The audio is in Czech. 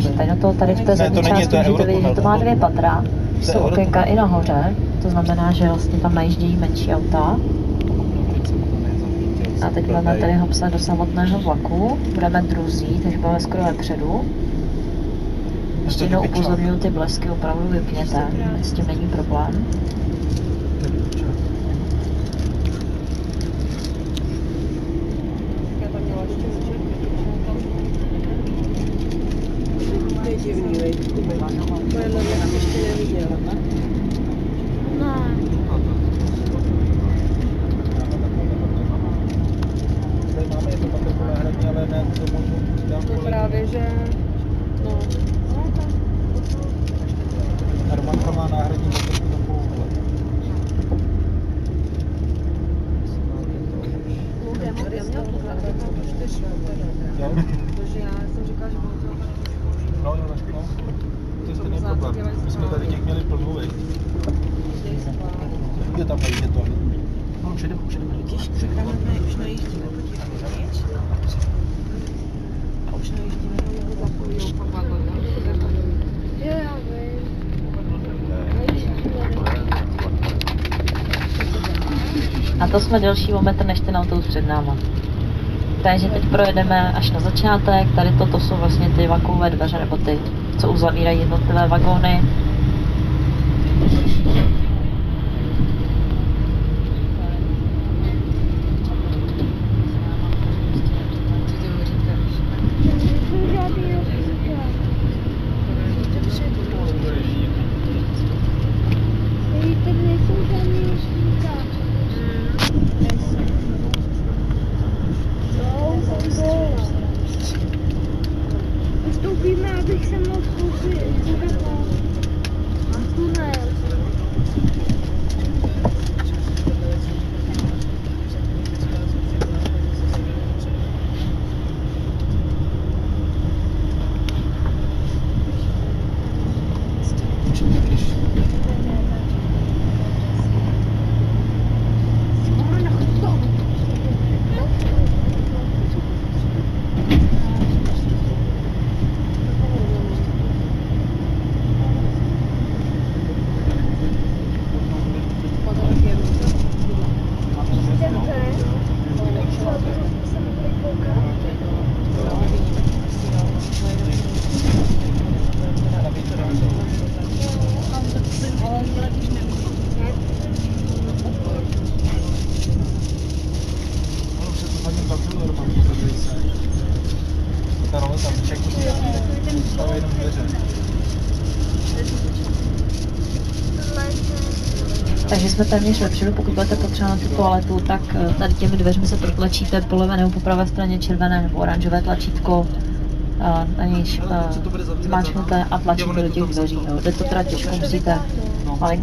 Tady na to, tady v té zadní části můžete vidět, že to má 2 patra. Jsou okénka i nahoře, to znamená, že vlastně tam najíždějí menší auta. A teď budeme tady hopsat do samotného vlaku. Budeme druzí, takže budeme skoro vepředu. Ještě jednou upozorňuji, ty blesky opravdu vypněte, s tím není problém. Je divný, veď. To je nově, ještě neviděl. Ne. Tady máme jedno patrko náhradní, ale ne to můžu dám To právě, že... No. Hermanka má náhradní patrku na půl. Protože já jsem říkala, že bylo to... No, to je stejný problém. My jsme tady těch měli plnou, veď. Je tam nejde to. No, už jdeme. Už nejíždíme, podívej. A už nejíždíme, nebo zapojujou pak vagon, Jo, já vím. A to jsme delší metr než ten autobus před náma. Takže teď projedeme až na začátek. Tady toto jsou vlastně ty vlakové dveře, nebo ty, co uzavírají jednotlivé vagóny. Vystoupíme, abych se mohl koupit na tunel. Takže jsme téměř vepředu, pokud budete potřebovat tu toaletu, tak tady těmi dveřmi se protlačíte po levé nebo po pravé straně červené nebo oranžové tlačítko, na nějž zmáčknete a tlačíte do těch dveří. Jde to teda těžko, musíte malinko